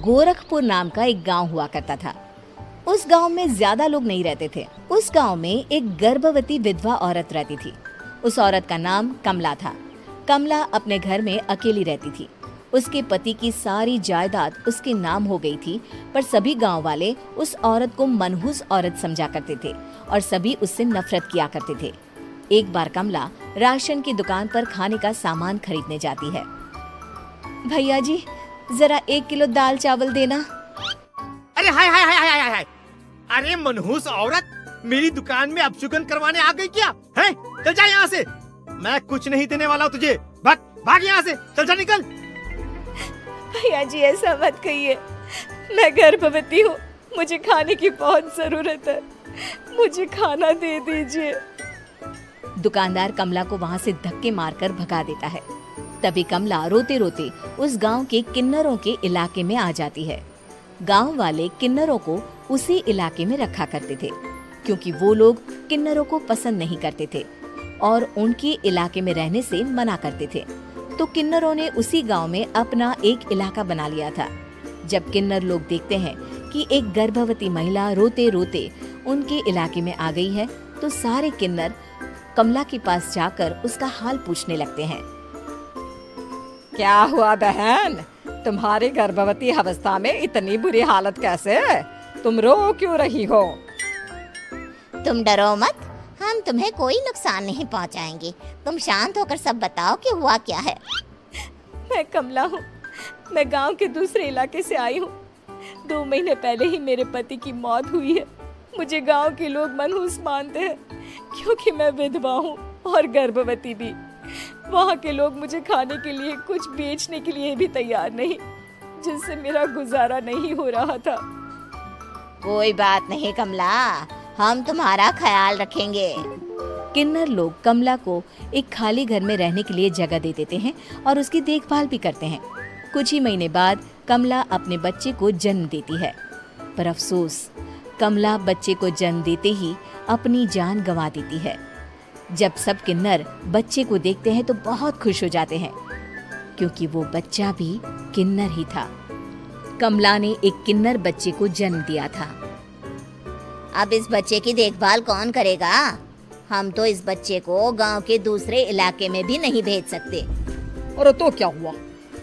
गोरखपुर नाम का एक गांव हुआ करता था। उस गांव में ज्यादा लोग नहीं रहते थे। उस गांव में एक गर्भवती विधवा औरत रहती थी। उस औरत का नाम कमला था। कमला अपने घर में अकेली रहती थी। उसके पति की सारी जायदाद उसके नाम हो गई थी, पर सभी गांव वाले उस औरत को मनहूस औरत समझा करते थे और सभी उससे नफरत किया करते थे। एक बार कमला राशन की दुकान पर खाने का सामान खरीदने जाती है। भैया जी, जरा 1 किलो दाल चावल देना। अरे हाय हाय हाय हाय हाय! अरे मनहूस औरत, मेरी दुकान में अपशुगन करवाने आ गई क्या? हैं? चल जा यहाँ से, मैं कुछ नहीं देने वाला हूँ तुझे। भाग भाग यहाँ से, चल जा निकल। भैया जी, ऐसा मत कहिए, मैं गर्भवती हूँ, मुझे खाने की बहुत जरूरत है, मुझे खाना दे दीजिए। दुकानदार कमला को वहाँ से धक्के मारकर भगा देता है। तभी कमला रोते रोते उस गांव के किन्नरों के इलाके में आ जाती है। गांव वाले किन्नरों को उसी इलाके में रखा करते थे, क्योंकि वो लोग किन्नरों को पसंद नहीं करते थे और उनके इलाके में रहने से मना करते थे। तो किन्नरों ने उसी गांव में अपना एक इलाका बना लिया था। जब किन्नर लोग देखते हैं कि एक गर्भवती महिला रोते रोते उनके इलाके में आ गई है, तो सारे किन्नर कमला के पास जाकर उसका हाल पूछने लगते हैं। क्या हुआ बहन, तुम्हारी गर्भवती अवस्था में इतनी बुरी हालत कैसे? तुम रो क्यों रही हो? तुम डरो मत, हम तुम्हें कोई नुकसान नहीं पहुंचाएंगे। तुम शांत होकर सब बताओ कि हुआ क्या है। मैं कमला हूँ, मैं गांव के दूसरे इलाके से आई हूँ। 2 महीने पहले ही मेरे पति की मौत हुई है। मुझे गांव के लोग मनहूस मानते हैं, क्योंकि मैं विधवा हूँ और गर्भवती भी। वहाँ के लोग मुझे खाने के लिए कुछ बेचने के लिए भी तैयार नहीं, जिससे मेरा गुजारा नहीं हो रहा था। कोई बात नहीं कमला, हम तुम्हारा ख्याल रखेंगे। किन्नर लोग कमला को एक खाली घर में रहने के लिए जगह दे देते हैं और उसकी देखभाल भी करते हैं। कुछ ही महीने बाद कमला अपने बच्चे को जन्म देती है, पर अफसोस, कमला बच्चे को जन्म देते ही अपनी जान गंवा देती है। जब सब किन्नर बच्चे को देखते हैं तो बहुत खुश हो जाते हैं, क्योंकि वो बच्चा भी किन्नर ही था। कमला ने एक किन्नर बच्चे को जन्म दिया था। अब इस बच्चे की देखभाल कौन करेगा? हम तो इस बच्चे को गांव के दूसरे इलाके में भी नहीं भेज सकते। और तो क्या हुआ,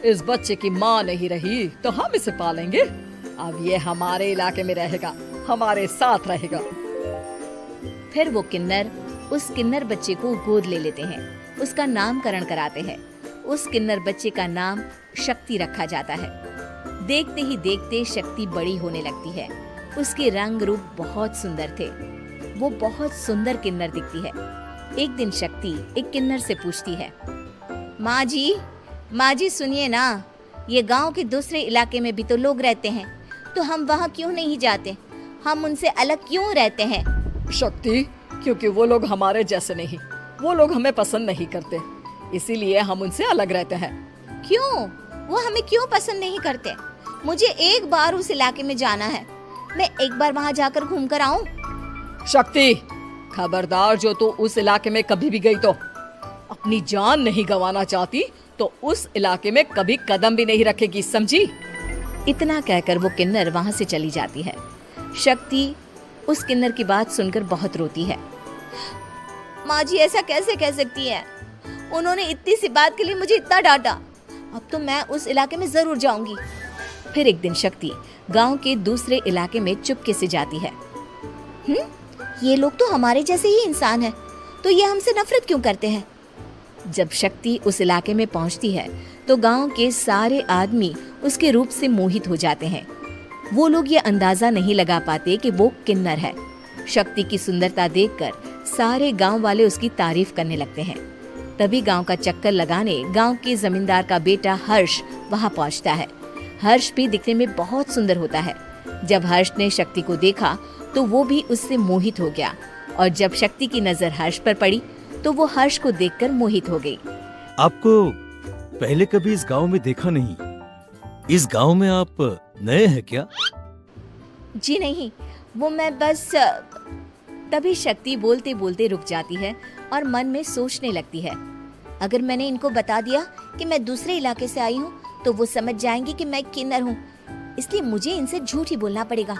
इस बच्चे की माँ नहीं रही तो हम इसे पालेंगे। अब ये हमारे इलाके में रहेगा, हमारे साथ रहेगा। फिर वो किन्नर उस किन्नर बच्चे को गोद ले लेते हैं, उसका नामकरण कराते हैं। उस किन्नर बच्चे का नाम शक्ति रखा जाता है। देखते ही देखते शक्ति बड़ी होने लगती है। उसके रंग रूप बहुत सुंदर थे। वो बहुत सुंदर किन्नर दिखती है। एक दिन शक्ति एक किन्नर से पूछती है, माँ जी सुनिए ना, ये गांव के दूसरे इलाके में भी तो लोग रहते हैं, तो हम वहाँ क्यों नहीं जाते? हम उनसे अलग क्यों रहते हैं? शक्ति, क्योंकि वो लोग हमारे जैसे नहीं, वो लोग हमें पसंद नहीं करते, इसीलिए हम उनसे अलग रहते हैं। क्यों? वो हमें क्यों पसंद नहीं करते? मुझे एक बार उस इलाके में जाना है, मैं एक बार वहाँ जाकर घूम कर आऊँ। शक्ति, खबरदार, जो तू उस इलाके में कभी भी गई तो अपनी जान नहीं गंवाना चाहती तो उस इलाके में कभी कदम भी नहीं रखेगी, समझी? इतना कहकर वो किन्नर वहाँ से चली जाती है। शक्ति उस किन्नर की बात सुनकर बहुत रोती है। माँ जी ऐसा कैसे कह सकती है? उन्होंने इतनी सी बात के लिए मुझे इतना डांटा। अब तो मैं उस इलाके में जरूर जाऊंगी। फिर एक दिन शक्ति गांव के दूसरे इलाके में चुपके से जाती है। ये लोग तो हमारे जैसे ही इंसान हैं, तो ये हमसे नफरत क्यों करते हैं? जब शक्ति उस इलाके में पहुंचती है तो गांव के सारे आदमी उसके रूप से मोहित हो जाते हैं। वो लोग ये अंदाजा नहीं लगा पाते कि वो किन्नर है। शक्ति की सुंदरता देखकर सारे गांव वाले उसकी तारीफ करने लगते हैं। तभी गांव का चक्कर लगाने गांव के जमींदार का बेटा हर्ष वहां पहुंचता है। हर्ष भी दिखने में बहुत सुंदर होता है। जब हर्ष ने शक्ति को देखा तो वो भी उससे मोहित हो गया, और जब शक्ति की नजर हर्ष पर पड़ी तो वो हर्ष को देखकर मोहित हो गई। आपको पहले कभी इस गांव में देखा नहीं। इस गांव में आप नए हैं क्या? जी नहीं, वो मैं बस। तभी शक्ति बोलते बोलते रुक जाती है और मन में सोचने लगती है, अगर मैंने इनको बता दिया कि मैं दूसरे इलाके से आई हूँ तो वो समझ जाएंगे कि मैं किन्नर हूँ। इसलिए मुझे इनसे झूठ ही बोलना पड़ेगा।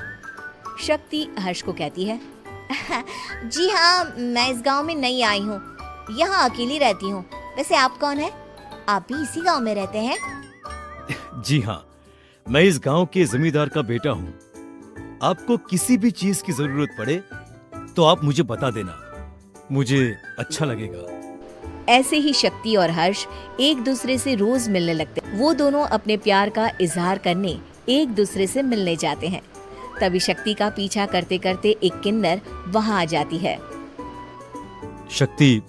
शक्ति हर्ष को कहती है, जी हाँ, मैं इस गांव में नई आई हूँ, यहाँ अकेली रहती हूँ। वैसे आप कौन है? आप भी इसी गांव में रहते हैं? जी हाँ, मैं इस गांव के जमींदार का बेटा हूँ। आपको किसी भी चीज की जरूरत पड़े तो आप मुझे बता देना, मुझे अच्छा लगेगा। ऐसे ही शक्ति और हर्ष एक दूसरे से रोज मिलने लगते। वो दोनों अपने प्यार का इजहार करने एक दूसरे से मिलने जाते हैं। तभी शक्ति का पीछा करते करते एक किन्नर वहां आ जाती है। शक्ति,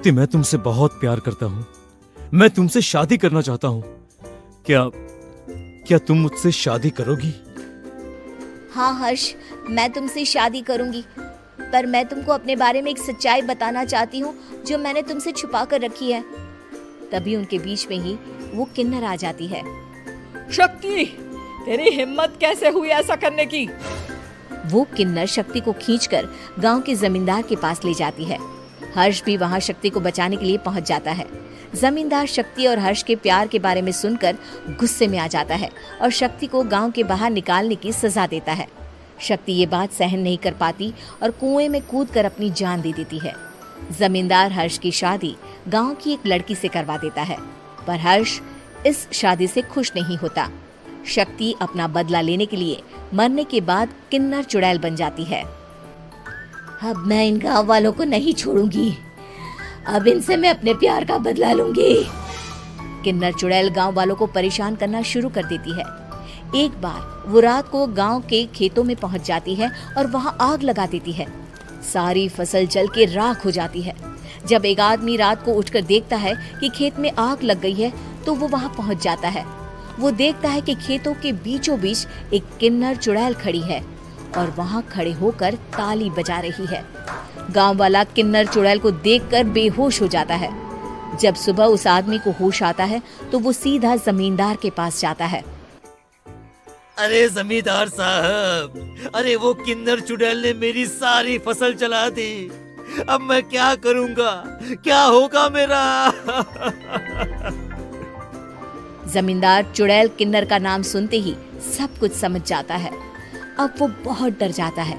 मैं तुमसे बहुत प्यार करता हूँ। मैं तुमसे शादी करना चाहता हूँ। क्या तुम मुझसे शादी करोगी? हाँ हर्ष, मैं तुमसे शादी करूंगी, पर मैं तुमको अपने बारे में एक सच्चाई बताना चाहती हूँ जो मैंने तुमसे छुपा कर रखी है। तभी उनके बीच में ही वो किन्नर आ जाती है। शक्ति, तेरी हिम्मत कैसे हुई ऐसा करने की? वो किन्नर शक्ति को खींचकर गांव के जमींदार के पास ले जाती है। हर्ष भी वहां शक्ति को बचाने के लिए पहुंच जाता है। जमींदार शक्ति और हर्ष के प्यार के बारे में सुनकर गुस्से में आ जाता है और शक्ति को गांव के बाहर निकालने की सजा देता है। शक्ति ये बात सहन नहीं कर पाती और कुएं में कूदकर अपनी जान दे देती है। जमींदार हर्ष की शादी गांव की एक लड़की से करवा देता है, पर हर्ष इस शादी से खुश नहीं होता। शक्ति अपना बदला लेने के लिए मरने के बाद किन्नर चुड़ैल बन जाती है। अब मैं इन गांव वालों को नहीं छोड़ूंगी, अब इनसे मैं अपने प्यार का बदला लूंगी। किन्नर चुड़ैल गांव वालों को परेशान करना शुरू कर देती है। एक बार वो रात को गांव के खेतों में पहुंच जाती है और वहां आग लगा देती है। सारी फसल जल के राख हो जाती है। जब एक आदमी रात को उठकर देखता है कि खेत में आग लग गई है तो वो वहां पहुंच जाता है। वो देखता है कि खेतों के बीचों बीच एक किन्नर चुड़ैल खड़ी है और वहां खड़े होकर ताली बजा रही है। गांव वाला किन्नर चुड़ैल को देखकर बेहोश हो जाता है। जब सुबह उस आदमी को होश आता है तो वो सीधा जमींदार के पास जाता है। अरे जमींदार साहब, अरे वो किन्नर चुड़ैल ने मेरी सारी फसल जला दी। अब मैं क्या करूंगा? क्या होगा मेरा? जमींदार चुड़ैल किन्नर का नाम सुनते ही सब कुछ समझ जाता है। अब वो बहुत डर जाता है।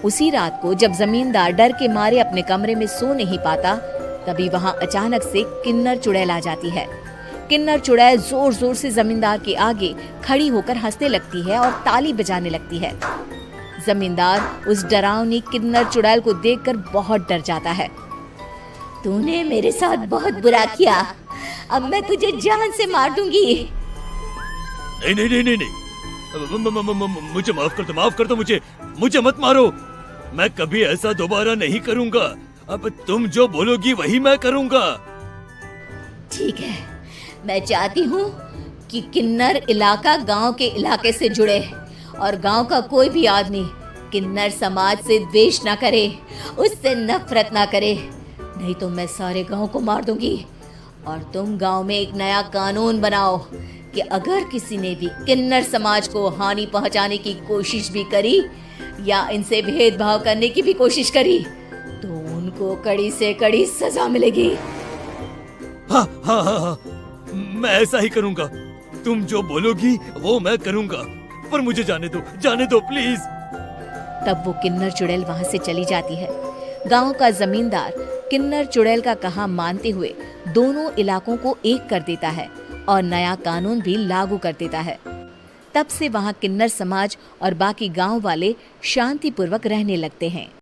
उसी रात को जब जमींदार डर के मारे अपने कमरे में सो नहीं पाता, तभी वहां अचानक से किन्नर चुड़ैल आ जाती है। किन्नर चुड़ैल जोर जोर से जमींदार के आगे खड़ी होकर हंसने लगती है और ताली बजाने लगती है। जमींदार उस डरावनी किन्नर चुड़ैल को देखकर बहुत डर जाता है। तूने मेरे साथ बहुत बुरा किया, अब मैं तुझे जान से मार दूंगी। नहीं नहीं नहीं नहीं नहीं, मुझे माफ कर दो, मुझे मत मारो। मैं कभी ऐसा दोबारा नहीं करूंगा। अब तुम जो बोलोगी वही मैं करूंगा। ठीक है, मैं चाहती हूँ कि किन्नर इलाका गांव के इलाके से जुड़े और गांव का कोई भी आदमी किन्नर समाज से द्वेष ना करे, उससे नफरत ना करे, नहीं तो मैं सारे गांव को मार दूंगी। और तुम गांव में एक नया कानून बनाओ कि अगर किसी ने भी किन्नर समाज को हानि पहुंचाने की कोशिश भी करी या इनसे भेदभाव करने की भी कोशिश करी तो उनको कड़ी से कड़ी सजा मिलेगी। हाँ हाँ हाँ हाँ, मैं ऐसा ही करूंगा। तुम जो बोलोगी वो मैं करूंगा, पर मुझे जाने दो प्लीज। तब वो किन्नर चुड़ैल वहां से चली जाती है। गांव का जमींदार किन्नर चुड़ैल का कहा मानते हुए दोनों इलाकों को एक कर देता है और नया कानून भी लागू कर देता है। तब से वहां किन्नर समाज और बाकी गांव वाले शांतिपूर्वक रहने लगते हैं।